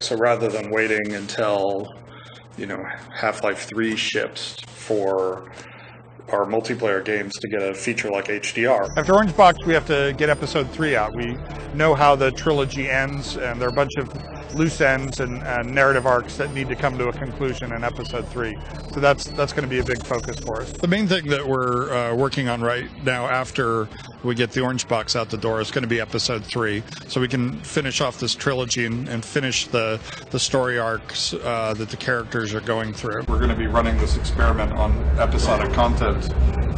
So rather than waiting until, Half-Life 3 ships for our multiplayer games to get a feature like HDR. After Orange Box, we have to get Episode 3 out. We know how the trilogy ends, and there are a bunch of loose ends and narrative arcs that need to come to a conclusion in Episode 3. So that's going to be a big focus for us. The main thing that we're working on right now after we get the Orange Box out the door is going to be Episode 3, so we can finish off this trilogy and finish the story arcs that the characters are going through. We're going to be running this experiment on episodic content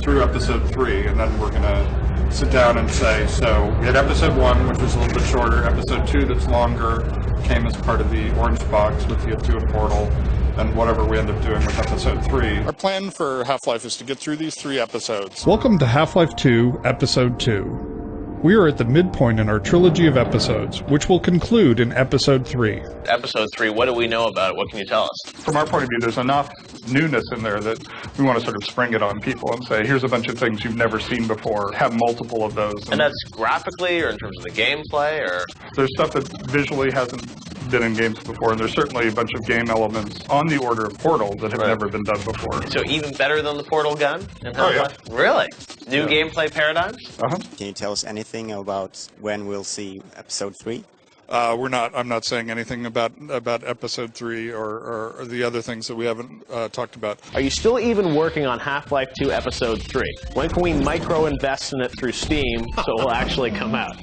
through Episode 3, and then we're going to sit down and say, so we had Episode 1, which was a little bit shorter, Episode 2 that's longer, came as part of the Orange Box with the Atua Portal, and whatever we end up doing with Episode 3. Our plan for Half-Life is to get through these 3 episodes. Welcome to Half-Life 2, Episode 2. We are at the midpoint in our trilogy of episodes, which will conclude in Episode 3. Episode 3, what do we know about it? What can you tell us? From our point of view, there's enough newness in there that we want to sort of spring it on people and say, here's a bunch of things you've never seen before. Have multiple of those. And that's graphically or in terms of the gameplay? Or there's stuff that visually hasn't been in games before, and there's certainly a bunch of game elements on the order of Portal that have never been done before. So even better than the Portal gun? Oh, yeah. Really? New gameplay paradigms? Uh-huh. Can you tell us anything about when we'll see Episode 3? I'm not saying anything about Episode 3 or the other things that we haven't talked about. Are you still even working on Half-Life 2 Episode 3? When can we micro-invest in it through Steam so it will actually come out?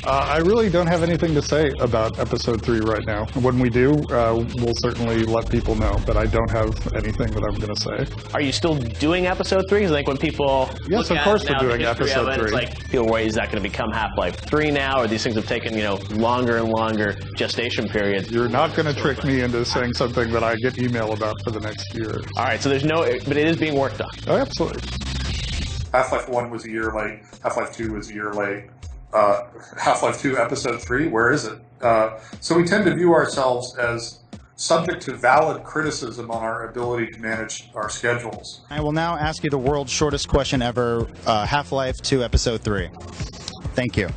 I really don't have anything to say about Episode 3 right now. When we do, we'll certainly let people know, but I don't have anything that I'm going to say. Are you still doing Episode 3? Because I think when people yes, look of course at it now, we're doing Episode 3. It's like, people worry, is that going to become Half-Life 3 now? Or these things have taken, longer and longer gestation periods. You're not going to trick me into saying something that I get email about for the next year. All right, so there's but it is being worked on. Oh, absolutely. Half-Life 1 was a year late. Half-Life 2 was a year late. Half-Life 2 Episode 3, where is it? So we tend to view ourselves as subject to valid criticism on our ability to manage our schedules. I will now ask you the world's shortest question ever, Half-Life 2 Episode 3. Thank you.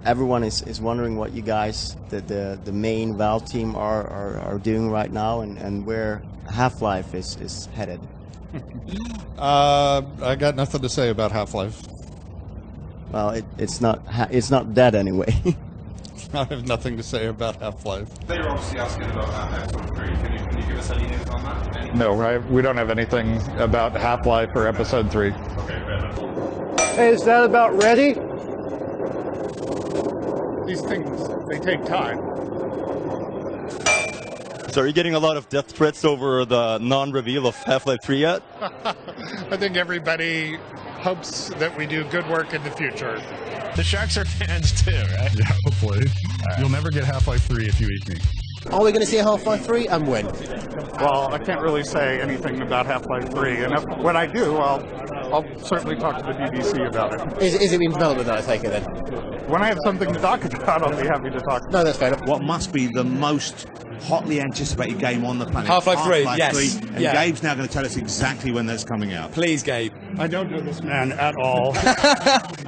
Everyone is wondering what you guys, the main Valve team, are doing right now, and where Half-Life is headed. I got nothing to say about Half-Life. Well, it's not dead anyway. I have nothing to say about Half-Life. They're obviously asking about Episode 3. Can you give us any news on that? No, we don't have anything about Half-Life or Episode 3. Okay, fair. Hey, is that about ready? These things, they take time. So are you getting a lot of death threats over the non-reveal of Half-Life 3 yet? I think everybody hopes that we do good work in the future. The Sharks are fans too, right? Yeah, hopefully. Right. You'll never get Half-Life 3 if you eat me. Are we going to see Half-Life 3 and when? Well, I can't really say anything about Half-Life 3, and when I do, I'll certainly talk to the BBC about it. Is it in development, I take it then? When I have something to talk about, I'll be happy to talk. No, that's fair enough. What must be the most hotly anticipated game on the planet? Half-Life 3, yes. 3, and Gabe's now going to tell us exactly when that's coming out. Please, Gabe. I don't know this man at all.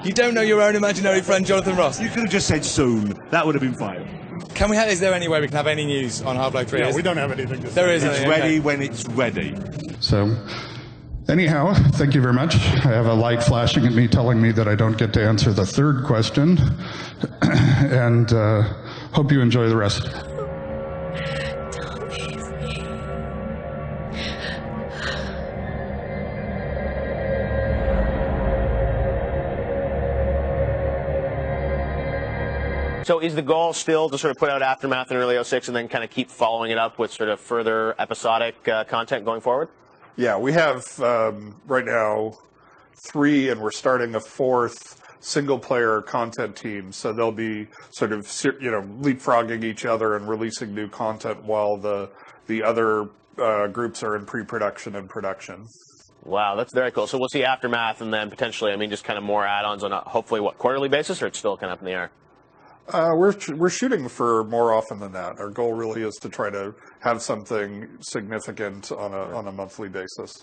You don't know your own imaginary friend, Jonathan Ross? You could have just said soon. That would have been fine. Can we have, is there any way we can have any news on Half-Life 3? Yeah, we don't have anything to say. There is. It's ready when it's ready. So, anyhow, thank you very much. I have a light flashing at me telling me that I don't get to answer the third question. And hope you enjoy the rest. So is the goal still to sort of put out Aftermath in early 06 and then kind of keep following it up with sort of further episodic content going forward? Yeah, we have right now 3, and we're starting a 4th single-player content team. So they'll be sort of leapfrogging each other and releasing new content while the other groups are in pre-production and production. Wow, that's very cool. So we'll see Aftermath and then potentially, just kind of more add-ons on a hopefully quarterly basis, or it's still kind of up in the air? We're shooting for more often than that. Our goal really is to try to have something significant on a monthly basis.